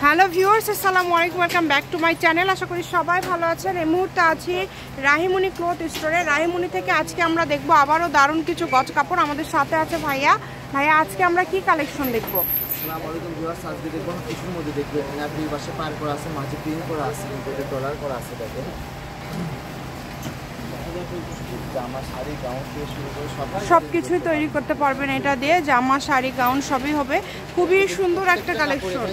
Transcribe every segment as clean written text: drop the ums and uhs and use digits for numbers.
Hello viewers, আসসালামু আলাইকুম, welcome back to my channel. আশা করি সবাই ভালো আছেন। এই মুহূর্তে আছি রাহিমণি ক্লথ স্টোরে। রাহিমণি থেকে আজকে আমরা দেখব আবারও দারুণ কিছু গজ কাপড়। আমাদের সাথে আছে ভাইয়া। আজকে আমরা কি কালেকশন দেখব? আসসালামু আলাইকুম ভিউয়ার্স, আজকে দেখব কিছুর মধ্যে দেখব এখানে আপনি পাশে পার করা আছে, মাঝে প্রিন্ট করা আছে, কিন্তু ডলার করা আছে। দেখেন জামা শাড়ি গাউন থেকে শুরু করে সবকিছুই তৈরি করতে পারবেন এটা দিয়ে। জামা শাড়ি গাউন সবই হবে। খুবই সুন্দর একটা কালেকশন।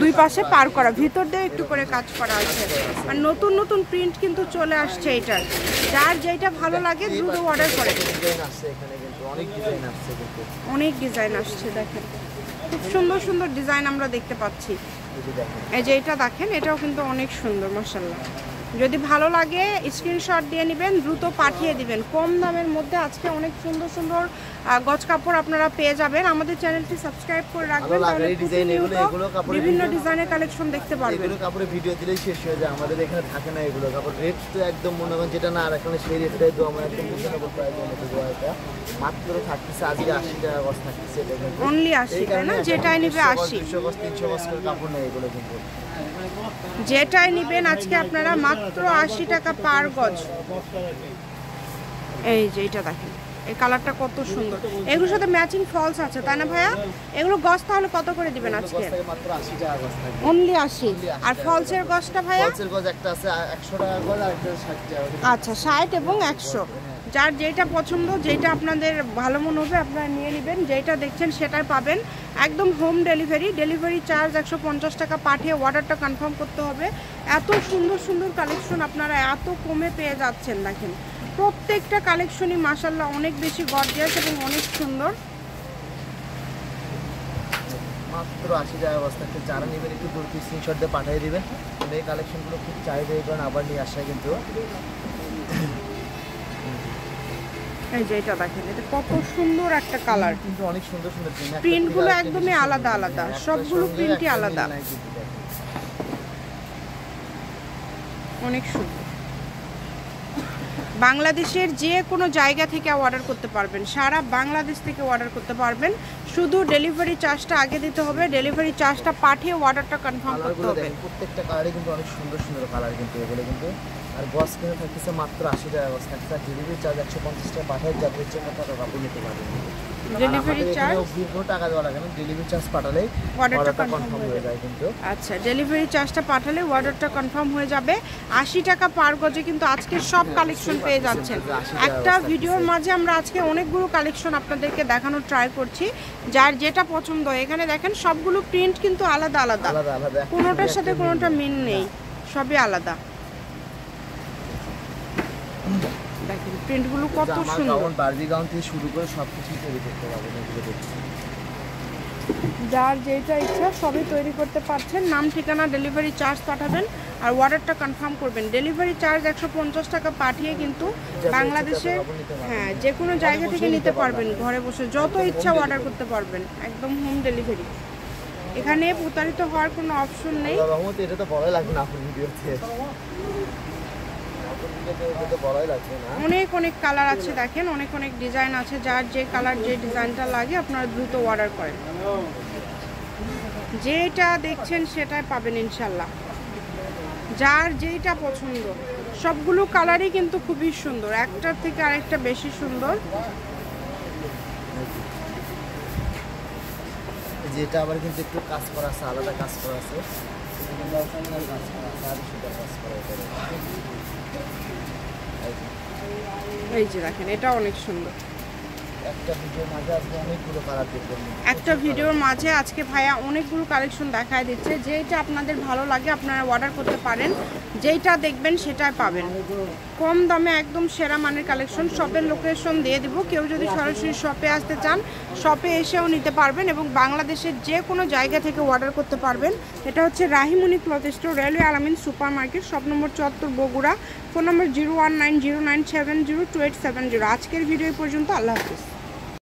দুই পাশে পার করা, ভিতর দিয়ে একটু করে কাজ করা আছে। আর নতুন নতুন প্রিন্ট কিন্তু চলে আসছে এটার। যার যেটা ভালো লাগে দ্রুত অর্ডার করে। অনেক ডিজাইন আসছে, দেখেন খুব সুন্দর সুন্দর ডিজাইন আমরা দেখতে পাচ্ছি। এই যে এটা দেখেন, এটাও কিন্তু অনেক সুন্দর মাশাআল্লাহ। যদি ভালো লাগে স্ক্রিনশট দিয়ে নেবেন, দ্রুত পাঠিয়ে দিবেন। কম দামের মধ্যে আজকে অনেক সুন্দর সুন্দর গজ কাপড় আপনারা পেয়ে যাবেন। আমাদের চ্যানেলটি সাবস্ক্রাইব করে রাখবেন, তাহলে বিভিন্ন ডিজাইনের কালেকশন দেখতে পারবেন। এগুলো কাপড়ের ভিডিও দিলেই শেষ হয়ে যায়, আমাদের এখানে থাকে না এগুলো কাপড়। রেট তো একদম মনে করেন যেটা না আর এখানে সেই রেটটাই তো আমরা একদম রিজনেবল প্রাইসের মধ্যে দেওয়া। এটা মাত্র থাকতেছে আজকে 80 টাকা গজ থাকতেছে। এটা কিন্তু অনলি 80 টাকা না, যেটাই নিবে 80। 200 গজ 300 গজ করে কাপড় নেই এগুলো কিন্তু। যেটাই নেবেন আজকে আপনারা মাত্র 80 টাকা পার গজ। এই যে এটা দেখেন, এই কালারটা কত সুন্দর। এগুলোর সাথে ম্যাচিং ফলস আছে, তাই না ভাইয়া? এগুলো গজ তাহলে কত করে দিবেন আজকে? মাত্র 80 টাকা গজ থাকবে, অনলি 80। আর ফলসের গজটা ভাইয়া? ফলসের গজ একটা আছে 100 টাকা গজ, আর একটা 60 টাকা। আচ্ছা, 60 এবং 100। যার যেটা পছন্দ, যেটা আপনাদের ভালো মনে হবে আপনারা নিয়ে নেবেন। যেটা দেখছেন সেটাই পাবেন। একদম হোম ডেলিভারি। ডেলিভারি চার্জ 150 টাকা পাঠিয়ে অর্ডারটা কনফার্ম করতে হবে। এত সুন্দর সুন্দর কালেকশন আপনারা এত কমে পেয়ে যাচ্ছেন। দেখেন প্রত্যেকটা কালেকশনই মাশাআল্লাহ অনেক বেশি গর্জিয়াস এবং অনেক সুন্দর। মাত্র 80 টাকা গজ থাকতে যারা নেবেন একটু দ্রুত স্ক্রিনশট দিয়ে পাঠিয়ে দিবেন। এই কালেকশনগুলো খুব চাহিদা, এই কারণে আবার নিয়ে আসা কিন্তু। এই যে এটা দেখেন, এটা কত সুন্দর একটা কালার, কিন্তু অনেক সুন্দর সুন্দর প্রিন্টগুলো একদমই আলাদা আলাদা, সবগুলো প্রিন্টই আলাদা, অনেক সুন্দর। বাংলাদেশের যে কোনো জায়গা থেকে অর্ডার করতে পারবেন, সারা বাংলাদেশ থেকে অর্ডার করতে পারবেন। শুধু ডেলিভারি চার্জটা আগে দিতে হবে। ডেলিভারি চার্জটা পাঠিয়ে অর্ডারটা কনফার্ম করতে হবে। প্রত্যেকটা কালারই কিন্তু অনেক সুন্দর সুন্দর কালার কিন্তু এগুলো কিন্তু। আর গজ কিনে থাকতেছে মাত্র 80 টাকা গজ থাকছে। আর ডেলিভারি চার্জ 150 টাকা পাঠায় যাবে, ইচ্ছে মতো কাপড় নিতে পারবেন। ডেলিভারি চার্জ কোনো টাকা দেওয়া লাগে না, ডেলিভারি চার্জ পাঠালেই অর্ডারটা কনফার্ম হয়ে যায় কিন্তু। আচ্ছা, ডেলিভারি চার্জটা পাঠালে অর্ডারটা কনফার্ম হয়ে যাবে। 80 টাকা পার গজে কিন্তু আজকে সব কালেকশন পেয়ে যাচ্ছেন। একটা ভিডিওর মাঝে আমরা আজকে অনেকগুলো কালেকশন আপনাদেরকে দেখানোর ট্রাই করছি। যার যেটা পছন্দ, এখানে দেখেন সবগুলো প্রিন্ট কিন্তু আলাদা আলাদা, কোনোটার সাথে কোনোটা মিল নেই, সবই আলাদা। দেখেন প্রিন্টগুলো কত সুন্দর। বারবি গাউন থেকে শুরু করে সবকিছু তৈরি করতে পারবেন এগুলো দেখতে। যার যেটা ইচ্ছা সবই তৈরি করতে পারছেন। নাম ঠিকানা ডেলিভারি চার্জ পাঠাবেন আর অর্ডারটা কনফার্ম করবেন। ডেলিভারি চার্জ 150 টাকা পাঠিয়ে কিন্তু বাংলাদেশের যে কোনো জায়গা থেকে নিতে পারবেন। ঘরে বসে যত ইচ্ছা অর্ডার করতে পারবেন, একদম হোম ডেলিভারি। এখানে প্রতারিত হওয়ার কোনো অপশন নেই। এটা তো বড়ই লাগবে না আপনার ভিডিওতে, অনেক অনেক কালার আছে দেখেন, অনেক অনেক ডিজাইন আছে। যার যে কালার যে ডিজাইনটা লাগে আপনারা দ্রুত অর্ডার করেন। যেটা দেখছেন সেটাই পাবেন ইনশাল্লাহ। যার যেটা পছন্দ, সবগুলো কালারই কিন্তু খুবই সুন্দর, একটার থেকে আরেকটা বেশি সুন্দর। যেটা আবার কিন্তু একটু কাজ করা আছে, আলাদা কাজ করা আছে। এই যে দেখেন, এটা অনেক সুন্দর। একটা ভিডিওর মাঝে আজকে ভাইয়া অনেকগুলো কালেকশন দেখায় দিচ্ছে। যেটা আপনাদের ভালো লাগে আপনারা অর্ডার করতে পারেন। যেটা দেখবেন সেটাই পাবেন। কম দামে একদম সেরা মানের কালেকশন। শপের লোকেশন দিয়ে দিব, কেউ যদি সরাসরি শপে আসতে চান শপে এসেও নিতে পারবেন এবং বাংলাদেশের যে কোনো জায়গা থেকে অর্ডার করতে পারবেন। এটা হচ্ছে রাহিমণি ক্লথ স্টোর, রেলওয়ে আলামিন super market, shop number 74, Bogura. Phone নম্বর 019097028770। আজকের ভিডিও পর্যন্ত। আল্লাহ হাফিজ।